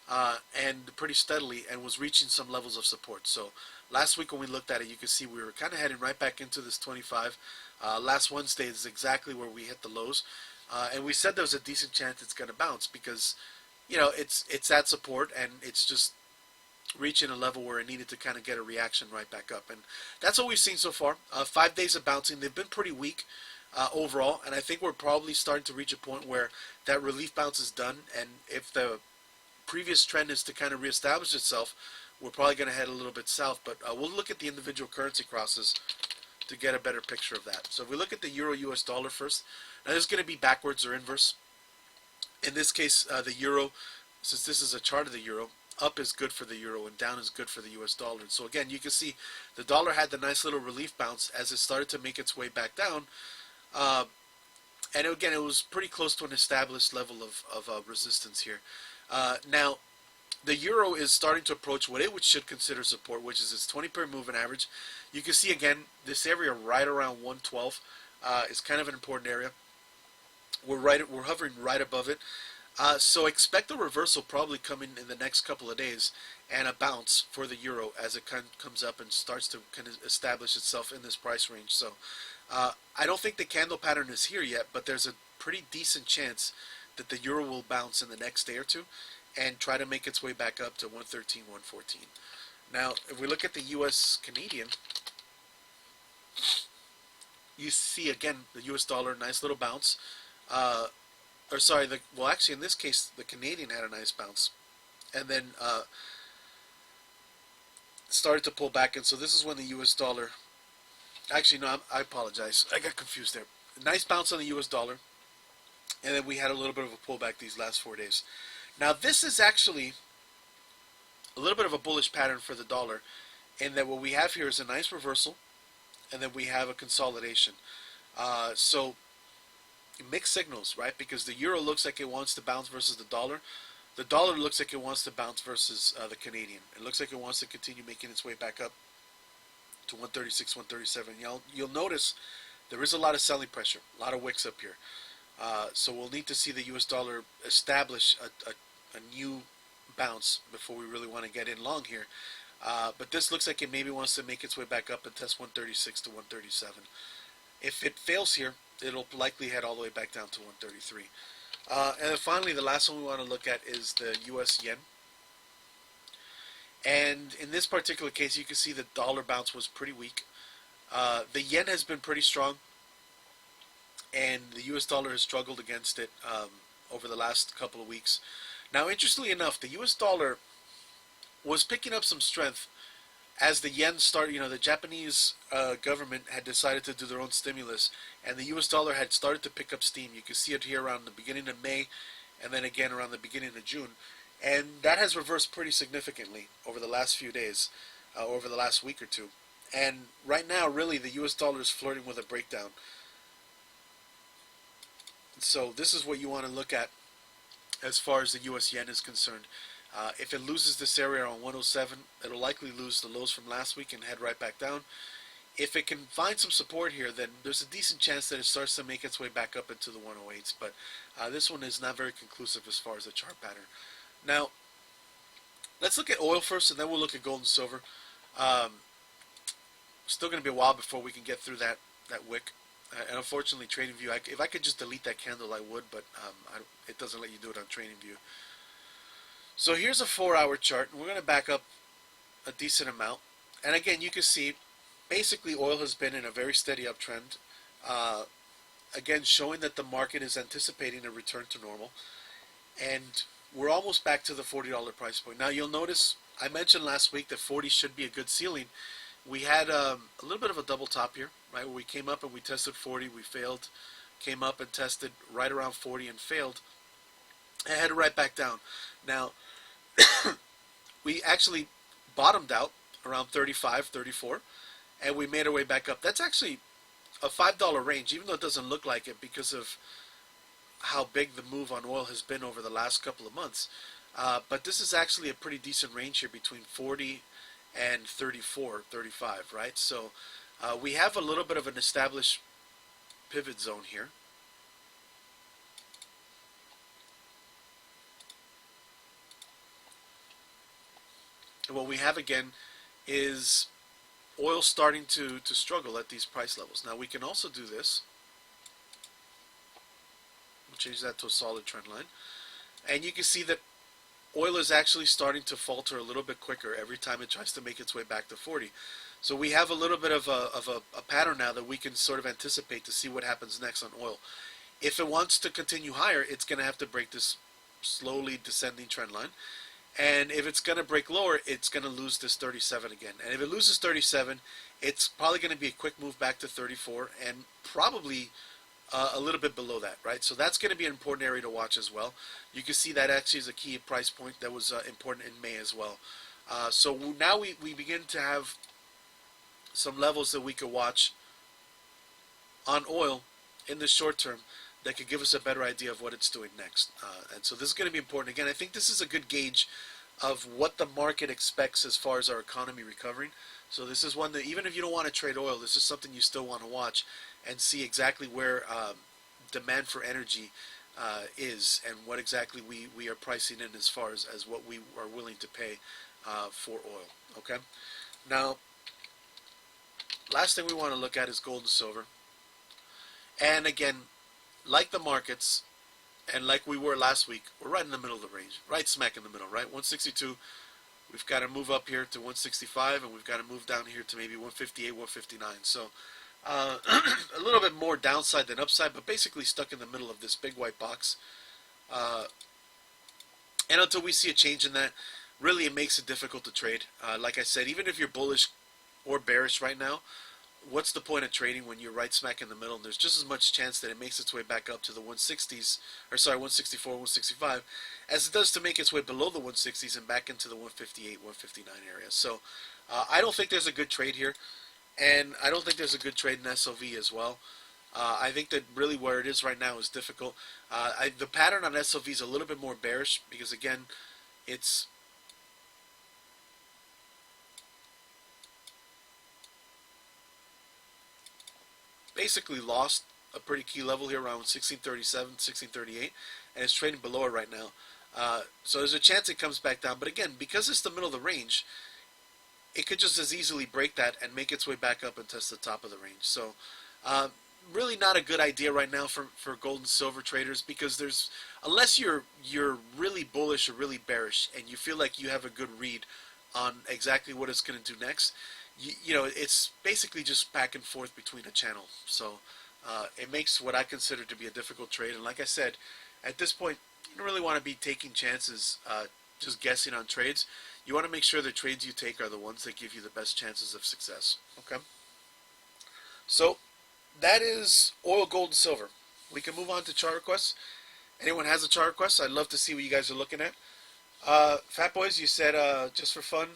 and pretty steadily and was reaching some levels of support. So last week when we looked at it, you can see we were kind of heading right back into this 25. Last Wednesday is exactly where we hit the lows. And we said there was a decent chance it's going to bounce because, it's at support and it's just reaching a level where it needed to kind of get a reaction right back up. And that's what we've seen so far. 5 days of bouncing. They've been pretty weak overall, and I think we're probably starting to reach a point where that relief bounce is done, and if the previous trend is to kind of reestablish itself, we're probably going to head a little bit south. But we'll look at the individual currency crosses to get a better picture of that. So if we look at the euro-US dollar first, now this is going to be backwards or inverse. In this case, the euro, since this is a chart of the euro, up is good for the euro and down is good for the US dollar. And so again, you can see the dollar had the nice little relief bounce as it started to make its way back down. And again, it was pretty close to an established level of resistance here. Now, the euro is starting to approach what it should consider support, which is its 20-period moving average. You can see again, this area right around 112 is kind of an important area. We're hovering right above it. So expect a reversal probably coming in the next couple of days and a bounce for the euro as it comes up and starts to kind of establish itself in this price range. So I don't think the candle pattern is here yet, but there's a pretty decent chance that the euro will bounce in the next day or two and try to make its way back up to 113, 114. Now, if we look at the US Canadian, you see again the US dollar, nice little bounce. Actually in this case the Canadian had a nice bounce and then started to pull back, and so this is when the US dollar, actually no, I apologize, I got confused there. Nice bounce on the US dollar, and then we had a little bit of a pullback these last 4 days. Now this is actually a little bit of a bullish pattern for the dollar in that what we have here is a nice reversal, and then we have a consolidation. So mixed signals, right? Because the euro looks like it wants to bounce versus the dollar. The dollar looks like it wants to bounce versus the Canadian. It looks like it wants to continue making its way back up to 136, 137. You'll notice there is a lot of selling pressure, a lot of wicks up here. So we'll need to see the U.S. dollar establish a new bounce before we really want to get in long here. But this looks like it maybe wants to make its way back up and test 136 to 137. If it fails here, it'll likely head all the way back down to 133. And then finally, the last one we want to look at is the U.S. yen. And in this particular case, you can see the dollar bounce was pretty weak. The yen has been pretty strong, and the U.S. dollar has struggled against it over the last couple of weeks. Now, interestingly enough, the U.S. dollar was picking up some strength as the yen started. The Japanese government had decided to do their own stimulus, and the U.S. dollar had started to pick up steam. You can see it here around the beginning of May, and then again around the beginning of June. And that has reversed pretty significantly over the last few days, over the last week or two. And right now, really, the U.S. dollar is flirting with a breakdown. So this is what you want to look at as far as the U.S. yen is concerned. If it loses this area on 107, it'll likely lose the lows from last week and head right back down. If it can find some support here, then there's a decent chance that it starts to make its way back up into the 108s. But this one is not very conclusive as far as the chart pattern. Now, let's look at oil first, and then we'll look at gold and silver. Still going to be a while before we can get through that wick. And unfortunately, TradingView, if I could just delete that candle, I would, but it doesn't let you do it on TradingView. So here's a 4-hour chart, and we're going to back up a decent amount. And again, you can see, basically, oil has been in a very steady uptrend. Again, showing that the market is anticipating a return to normal. And we're almost back to the $40 price point. Now, you'll notice, I mentioned last week that 40 should be a good ceiling. We had a little bit of a double top here, right, where we came up and we tested 40, we failed, came up and tested right around 40 and failed, and headed right back down. Now, we actually bottomed out around 35, 34, and we made our way back up. That's actually a $5 range, even though it doesn't look like it because of how big the move on oil has been over the last couple of months. But this is actually a pretty decent range here between 40 and 34, 35, right? So we have a little bit of an established pivot zone here. And what we have again is oil starting to struggle at these price levels. Now we can also do this. We'll change that to a solid trend line. And you can see that oil is actually starting to falter a little bit quicker every time it tries to make its way back to 40. So we have a little bit of a pattern now that we can sort of anticipate to see what happens next on oil. If it wants to continue higher, it's going to have to break this slowly descending trend line. And if it's going to break lower, it's going to lose this 37 again. And if it loses 37, it's probably going to be a quick move back to 34 and probably a little bit below that, right? So that's going to be an important area to watch as well. You can see that actually is a key price point that was important in May as well. So now we begin to have some levels that we could watch on oil in the short term that could give us a better idea of what it's doing next. And so this is going to be important. Again, I think this is a good gauge of what the market expects as far as our economy recovering. So this is one that even if you don't want to trade oil, this is something you still want to watch and see exactly where demand for energy is and what exactly we are pricing in as far as what we are willing to pay for oil. Okay. Now, last thing we want to look at is gold and silver. And again, like the markets, and like we were last week, we're right in the middle of the range, right smack in the middle, right? 162, we've got to move up here to 165, and we've got to move down here to maybe 158, 159. So a little bit more downside than upside, but basically stuck in the middle of this big white box. And until we see a change in that, really it makes it difficult to trade. Like I said, even if you're bullish or bearish right now, what's the point of trading when you're right smack in the middle? And there's just as much chance that it makes its way back up to the 160s, or sorry, 164, 165, as it does to make its way below the 160s and back into the 158, 159 area. So I don't think there's a good trade here, and I don't think there's a good trade in SLV as well. I think that really where it is right now is difficult. The pattern on SLV is a little bit more bearish because again, it's basically lost a pretty key level here around 1637, 1638, and it's trading below it right now. So there's a chance it comes back down. But again, because it's the middle of the range, it could just as easily break that and make its way back up and test the top of the range. So really not a good idea right now for gold and silver traders because there's, unless you're really bullish or really bearish and you feel like you have a good read on exactly what it's going to do next, you know, it's basically just back and forth between a channel. So it makes what I consider to be a difficult trade. And like I said, at this point, you don't really want to be taking chances, just guessing on trades. You want to make sure the trades you take are the ones that give you the best chances of success. Okay? So that is oil, gold, and silver. We can move on to chart requests. Anyone has a chart request? I'd love to see what you guys are looking at. Fat Boys, you said just for fun,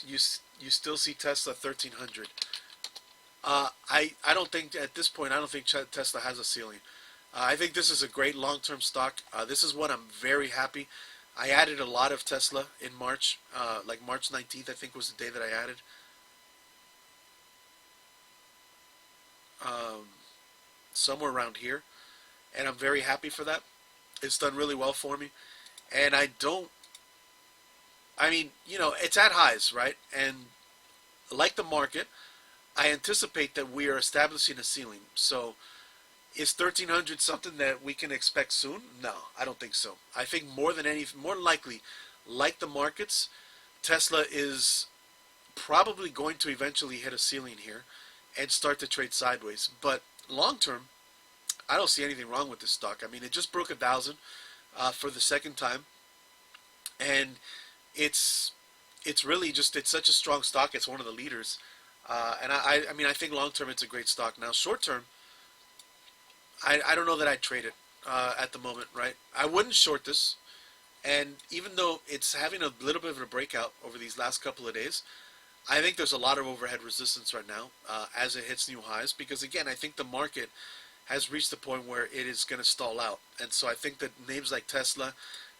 you still see Tesla 1300. I don't think at this point, I don't think Tesla has a ceiling. I think this is a great long-term stock. This is one I'm very happy. I added a lot of Tesla in March, like March 19th, I think was the day that I added. Somewhere around here. And I'm very happy for that. It's done really well for me. And I mean, you know, it's at highs, right? And like the market, I anticipate that we are establishing a ceiling. So is 1300 something that we can expect soon? No, I don't think so. I think more than likely, like the markets, Tesla is probably going to eventually hit a ceiling here and start to trade sideways. But long term, I don't see anything wrong with this stock. I mean, it just broke 1,000 for the second time, and it's really just, it's such a strong stock. It's one of the leaders, and I mean, I think long term it's a great stock. Now short term, I don't know that I'd trade it at the moment, right? I wouldn't short this, and even though it's having a little bit of a breakout over these last couple of days, I think there's a lot of overhead resistance right now as it hits new highs, because again, I think the market has reached the point where it is going to stall out. And so I think that names like Tesla,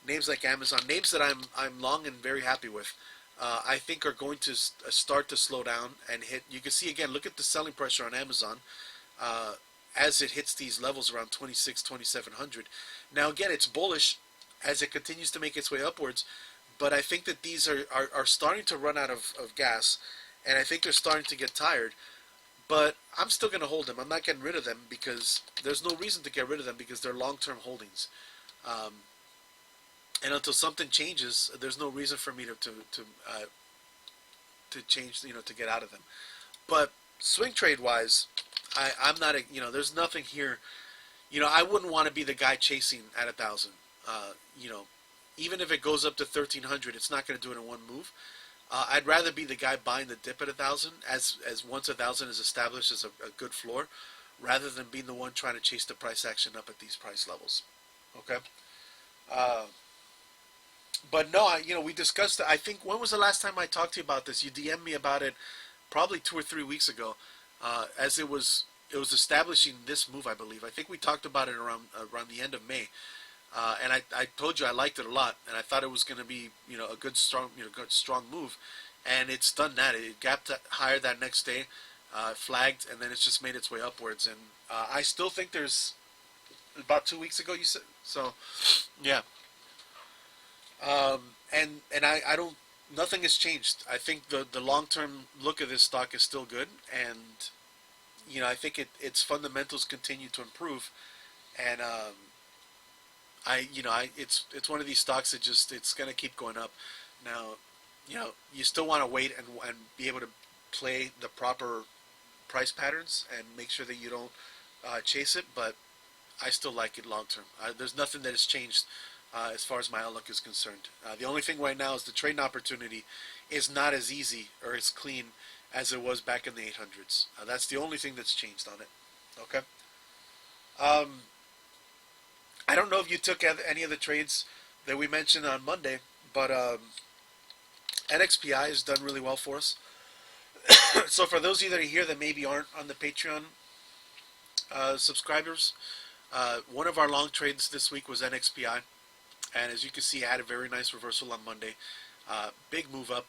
names like Amazon, names that I'm long and very happy with, I think are going to start to slow down and hit. You can see again, look at the selling pressure on Amazon as it hits these levels around 2700. Now again, it's bullish as it continues to make its way upwards, but I think that these are starting to run out of gas, and I think they're starting to get tired. But I'm still going to hold them. I'm not getting rid of them because there's no reason to get rid of them because they're long-term holdings. And until something changes, there's no reason for me to change, you know, to get out of them. But swing trade-wise, I'm not, you know, there's nothing here. You know, I wouldn't want to be the guy chasing at 1,000. You know, even if it goes up to 1,300, it's not going to do it in one move. I'd rather be the guy buying the dip at 1,000 as once 1,000 is established as a good floor, rather than being the one trying to chase the price action up at these price levels. Okay. But no, you know, we discussed it. I think, when was the last time I talked to you about this? You DM'd me about it probably 2 or 3 weeks ago, as it was establishing this move, I believe. I think we talked about it around the end of May. And I told you I liked it a lot, and I thought it was going to be, you know, a good strong move, and it's done that. It gapped higher that next day, flagged, and then it's just made its way upwards. And I still think there's about 2 weeks ago you said so, yeah. And I don't, nothing has changed. I think the long term look of this stock is still good, and you know, I think its fundamentals continue to improve, and it's one of these stocks that just, it's going to keep going up. Now, you know, you still want to wait and be able to play the proper price patterns and make sure that you don't chase it, but I still like it long term. There's nothing that has changed as far as my outlook is concerned. The only thing right now is the trading opportunity is not as easy or as clean as it was back in the 800s. That's the only thing that's changed on it. Okay. I don't know if you took any of the trades that we mentioned on Monday, but NXPI has done really well for us. So for those of you that are here that maybe aren't on the Patreon subscribers, one of our long trades this week was NXPI, and as you can see, I had a very nice reversal on Monday, big move up,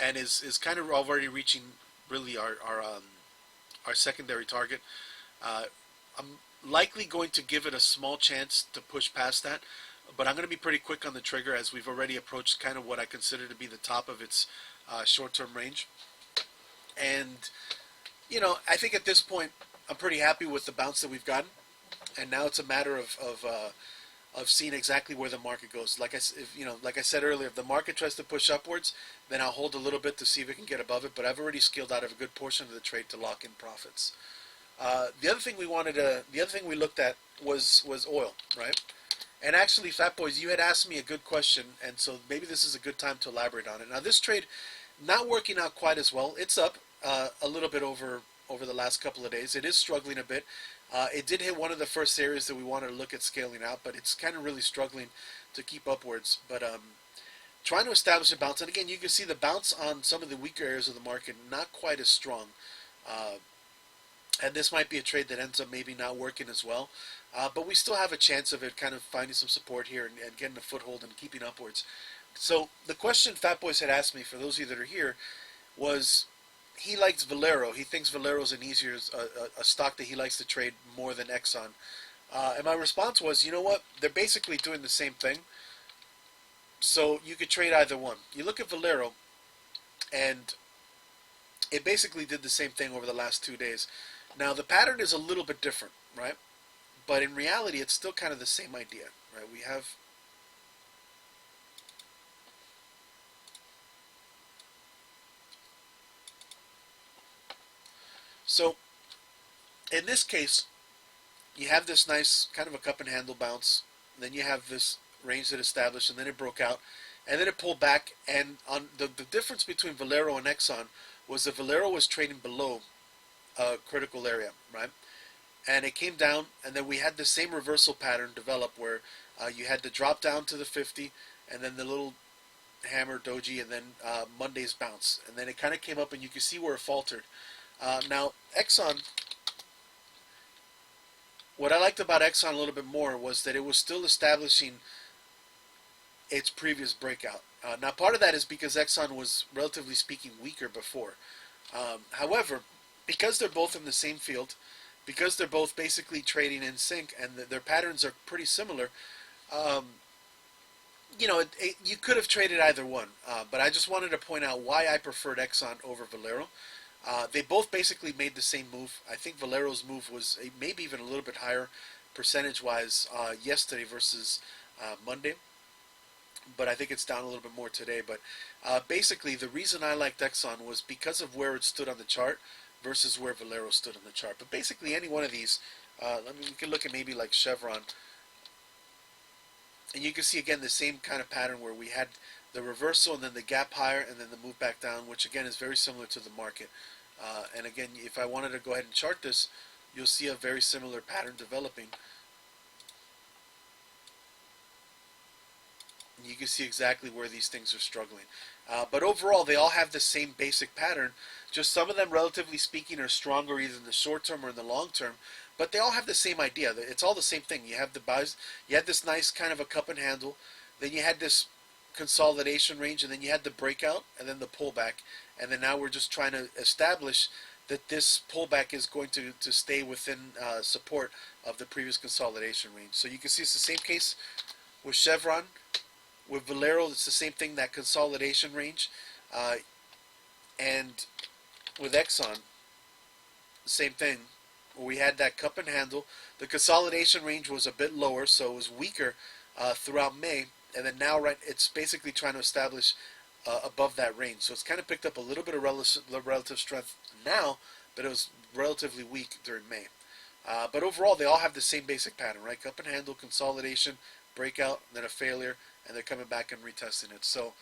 and is kind of already reaching really our secondary target. I'm likely going to give it a small chance to push past that, but I'm going to be pretty quick on the trigger as we've already approached kind of what I consider to be the top of its short-term range. And, I think at this point, I'm pretty happy with the bounce that we've gotten. And now it's a matter of seeing exactly where the market goes. Like I said earlier, if the market tries to push upwards, then I'll hold a little bit to see if it can get above it. But I've already scaled out of a good portion of the trade to lock in profits. The other thing we looked at was oil, right? And actually, Fat Boys, you had asked me a good question, and so maybe this is a good time to elaborate on it. Now, this trade not working out quite as well. It's up a little bit over the last couple of days. It is struggling a bit. It did hit one of the first areas that we wanted to look at scaling out, but it's kind of really struggling to keep upwards. But trying to establish a bounce, and again, you can see the bounce on some of the weaker areas of the market not quite as strong. And this might be a trade that ends up maybe not working as well. But we still have a chance of it kind of finding some support here and getting a foothold and keeping upwards. So the question Fat Boys had asked me, for those of you that are here, was he likes Valero. He thinks Valero is a stock that he likes to trade more than Exxon. And my response was, you know what? They're basically doing the same thing. So you could trade either one. You look at Valero, and it basically did the same thing over the last 2 days. Now, the pattern is a little bit different, right? But in reality, it's still kind of the same idea, right? We have... So, in this case, you have this nice kind of a cup and handle bounce. Then you have this range that established, and then it broke out. And then it pulled back. And on the difference between Valero and Exxon was that Valero was trading below a critical area, right? And it came down, and then we had the same reversal pattern develop where you had the drop down to the 50, and then the little hammer doji, and then Monday's bounce. And then it kind of came up, and you can see where it faltered. Now, Exxon, what I liked about Exxon a little bit more was that it was still establishing its previous breakout. Now, part of that is because Exxon was, relatively speaking, weaker before. However, because they're both in the same field, because they're both basically trading in sync and their patterns are pretty similar, you could have traded either one. But I just wanted to point out why I preferred Exxon over Valero. They both basically made the same move. I think Valero's move was maybe even a little bit higher percentage-wise yesterday versus Monday. But I think it's down a little bit more today. But basically, the reason I liked Exxon was because of where it stood on the chart versus where Valero stood on the chart. But basically, any one of these, we can look at maybe like Chevron. And you can see, again, the same kind of pattern where we had the reversal and then the gap higher and then the move back down, which, again, is very similar to the market. And, again, if I wanted to go ahead and chart this, you'll see a very similar pattern developing. You can see exactly where these things are struggling. But overall, they all have the same basic pattern. Just some of them, relatively speaking, are stronger either in the short term or in the long term. But they all have the same idea. It's all the same thing. You have the buys. You had this nice kind of a cup and handle. Then you had this consolidation range. And then you had the breakout. And then the pullback. And then now we're just trying to establish that this pullback is going to stay within support of the previous consolidation range. So you can see it's the same case with Chevron. With Valero, it's the same thing, that consolidation range. And with Exxon, the same thing. We had that cup and handle. The consolidation range was a bit lower, so it was weaker throughout May. And then now, right, it's basically trying to establish above that range. So it's kind of picked up a little bit of relative strength now, but it was relatively weak during May. But overall, they all have the same basic pattern, right? Cup and handle, consolidation, breakout, and then a failure, and they're coming back and retesting it. So,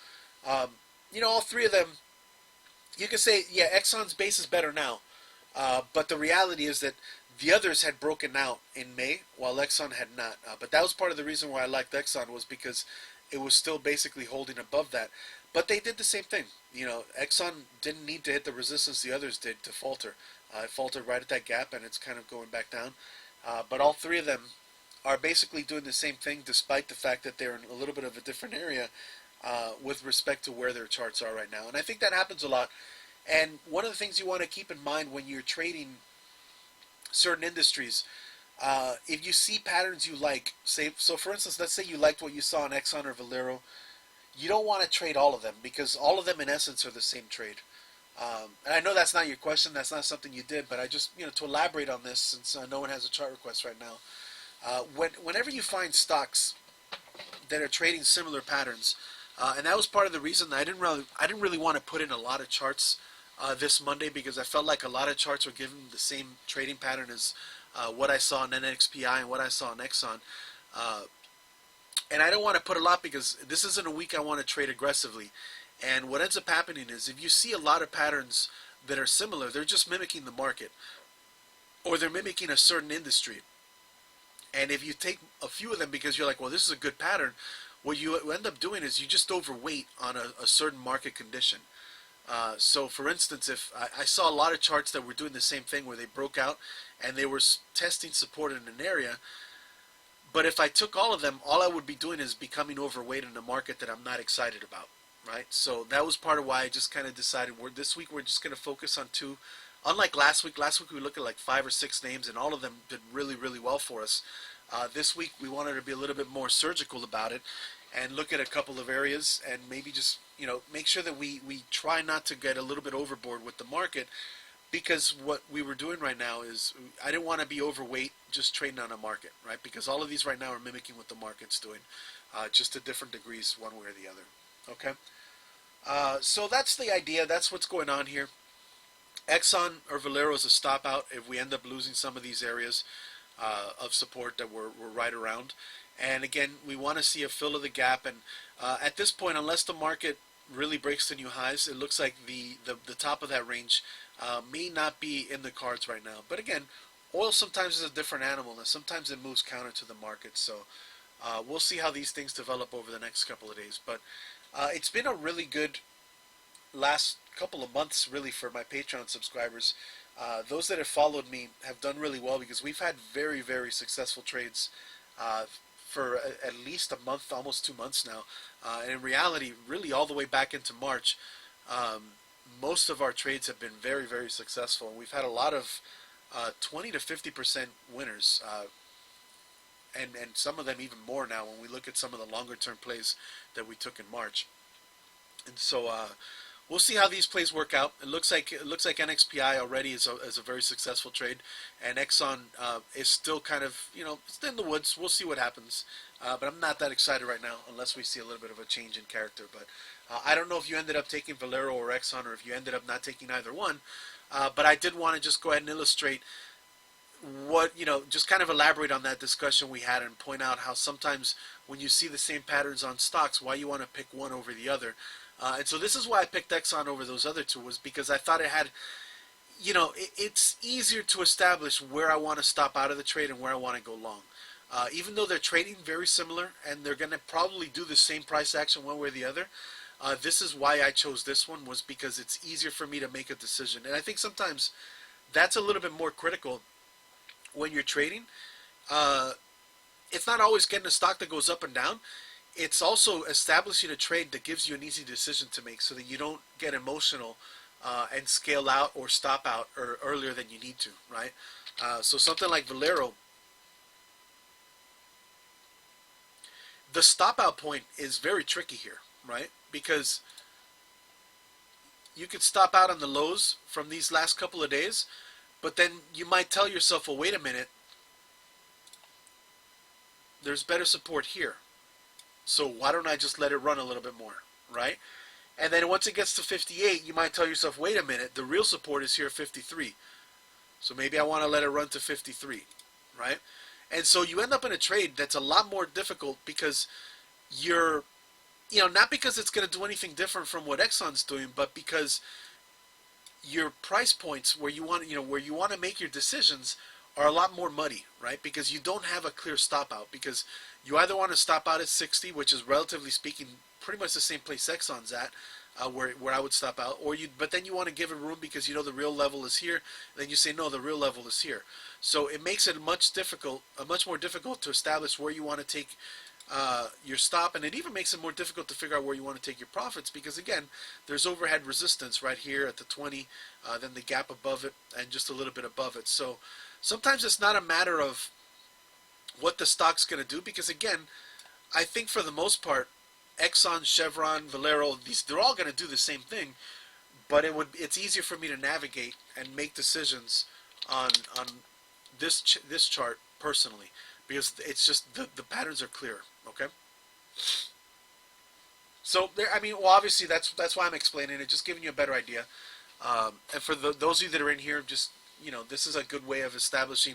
all three of them, you can say, yeah, Exxon's base is better now. But the reality is that the others had broken out in May, while Exxon had not. But that was part of the reason why I liked Exxon, was because it was still basically holding above that. But they did the same thing. Exxon didn't need to hit the resistance the others did to falter. It faltered right at that gap, and it's kind of going back down. But all three of them are basically doing the same thing, despite the fact that they're in a little bit of a different area with respect to where their charts are right now. And I think that happens a lot. And one of the things you want to keep in mind when you're trading certain industries, if you see patterns you like, say, so for instance, let's say you liked what you saw in Exxon or Valero, you don't want to trade all of them because all of them in essence are the same trade. And I know that's not your question, that's not something you did, but I just, to elaborate on this, since no one has a chart request right now, whenever you find stocks that are trading similar patterns, and that was part of the reason that I didn't really want to put in a lot of charts this Monday, because I felt like a lot of charts were giving the same trading pattern as what I saw in NXPI and what I saw in Exxon. And I don't want to put a lot because this isn't a week I want to trade aggressively. And what ends up happening is if you see a lot of patterns that are similar, they're just mimicking the market, or they're mimicking a certain industry. And if you take a few of them because you're like, well, this is a good pattern, what you end up doing is you just overweight on a certain market condition. So for instance, if I saw a lot of charts that were doing the same thing where they broke out and they were testing support in an area, but if I took all of them, all I would be doing is becoming overweight in a market that I'm not excited about, right? So that was part of why I just kind of decided this week we're just going to focus on two. Unlike last week we looked at like 5 or 6 names and all of them did really, really well for us. This week we wanted to be a little bit more surgical about it and look at a couple of areas and maybe just, make sure that we try not to get a little bit overboard with the market, because what we were doing right now is I didn't want to be overweight just trading on a market, right? Because all of these right now are mimicking what the market's doing, just to different degrees one way or the other, okay? So that's the idea. That's what's going on here. Exxon or Valero is a stop out if we end up losing some of these areas of support that we're right around. And again, we want to see a fill of the gap. And at this point, unless the market really breaks to new highs, it looks like the top of that range may not be in the cards right now. But again, oil sometimes is a different animal, and sometimes it moves counter to the market. So we'll see how these things develop over the next couple of days. But it's been a really good last couple of months, really, for my Patreon subscribers. Those that have followed me have done really well because we've had very, very successful trades for at least a month, almost 2 months now. And in reality, really all the way back into March, most of our trades have been very, very successful. And we've had a lot of 20 to 50% winners, and some of them even more now when we look at some of the longer term plays that we took in March. And so we'll see how these plays work out. It looks like NXPI already is a very successful trade, and Exxon is still kind of, it's in the woods. We'll see what happens, but I'm not that excited right now unless we see a little bit of a change in character. But I don't know if you ended up taking Valero or Exxon, or if you ended up not taking either one. But I did want to just go ahead and illustrate what, just kind of elaborate on that discussion we had and point out how sometimes when you see the same patterns on stocks, why you want to pick one over the other. And so this is why I picked Exxon over those other two, was because I thought it had, it's easier to establish where I want to stop out of the trade and where I want to go long. Even though they're trading very similar and they're going to probably do the same price action one way or the other, this is why I chose this one, was because it's easier for me to make a decision. And I think sometimes that's a little bit more critical when you're trading. It's not always getting a stock that goes up and down. It's also establishing a trade that gives you an easy decision to make so that you don't get emotional and scale out or stop out earlier than you need to, right? So something like Valero, the stop out point is very tricky here, right? Because you could stop out on the lows from these last couple of days, but then you might tell yourself, well, wait a minute, there's better support here. So why don't I just let it run a little bit more, right? And then once it gets to 58, you might tell yourself, wait a minute, the real support is here at 53. So maybe I want to let it run to 53, right? And so you end up in a trade that's a lot more difficult because you're, not because it's going to do anything different from what Exxon's doing, but because your price points where you want, where you want to make your decisions are a lot more muddy, right? Because you don't have a clear stop out, because you either want to stop out at 60, which is relatively speaking pretty much the same place Exxon's at, where I would stop out. But then you want to give it room because you know the real level is here. Then you say no, the real level is here. So it makes it much more difficult to establish where you want to take your stop, and it even makes it more difficult to figure out where you want to take your profits because again, there's overhead resistance right here at the 20, then the gap above it, and just a little bit above it. So sometimes it's not a matter of what the stock's going to do because again, I think for the most part, Exxon, Chevron, Valero, they're all going to do the same thing, but it's easier for me to navigate and make decisions on this chart personally because it's just the patterns are clear. Okay. So there, I mean, well, obviously that's why I'm explaining it, just giving you a better idea. And for those of you that are in here, just this is a good way of establishing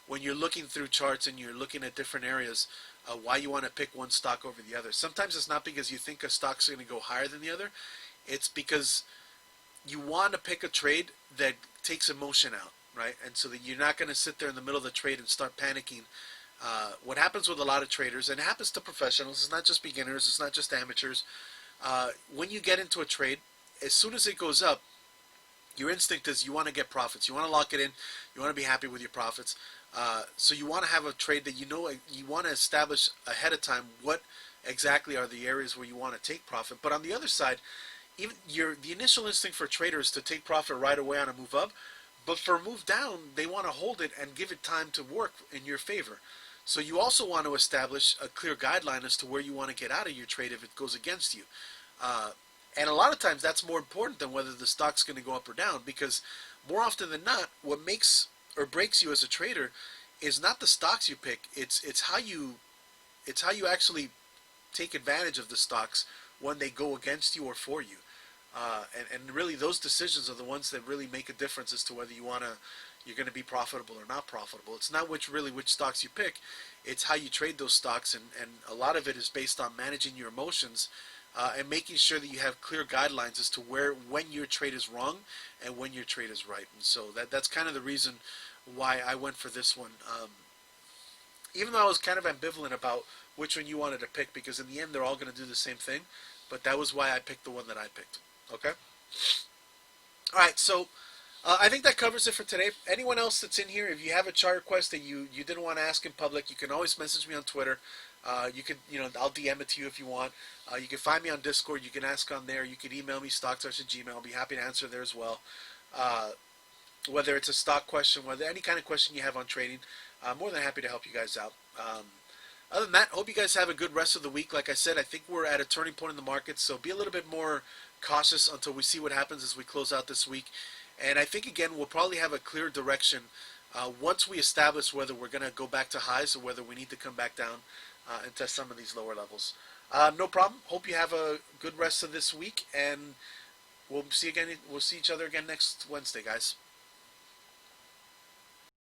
when you're looking through charts and you're looking at different areas, why you want to pick one stock over the other. Sometimes it's not because you think a stock's going to go higher than the other. It's because you want to pick a trade that takes emotion out, right? And so that you're not going to sit there in the middle of the trade and start panicking. What happens with a lot of traders, and it happens to professionals, it's not just beginners, it's not just amateurs. When you get into a trade, as soon as it goes up, your instinct is you want to get profits. You want to lock it in. You want to be happy with your profits. So you want to have a trade that you want to establish ahead of time what exactly are the areas where you want to take profit. But on the other side, even the initial instinct for traders is to take profit right away on a move up. But for a move down, they want to hold it and give it time to work in your favor. So you also want to establish a clear guideline as to where you want to get out of your trade if it goes against you. And a lot of times that's more important than whether the stock's going to go up or down, because more often than not, what makes or breaks you as a trader is not the stocks you pick. It's how you actually take advantage of the stocks when they go against you or for you. And really those decisions are the ones that really make a difference as to whether you're going to be profitable or not profitable. It's not which stocks you pick. It's how you trade those stocks, and a lot of it is based on managing your emotions and making sure that you have clear guidelines as to when your trade is wrong and when your trade is right. And so that's kind of the reason why I went for this one. Even though I was kind of ambivalent about which one you wanted to pick, because in the end they're all going to do the same thing, but that was why I picked the one that I picked. Okay? Alright, so I think that covers it for today. Anyone else that's in here, if you have a chart request that you didn't want to ask in public, you can always message me on Twitter. You can, I'll DM it to you if you want. You can find me on Discord. You can ask on there. You can email me, stockstars@gmail. I'll be happy to answer there as well. Whether it's a stock question, whether any kind of question you have on trading, I'm more than happy to help you guys out. Other than that, hope you guys have a good rest of the week. Like I said, I think we're at a turning point in the market, so be a little bit more cautious until we see what happens as we close out this week. And I think, again, we'll probably have a clear direction once we establish whether we're going to go back to highs or whether we need to come back down and test some of these lower levels. No problem. Hope you have a good rest of this week, and we'll see each other again next Wednesday, guys.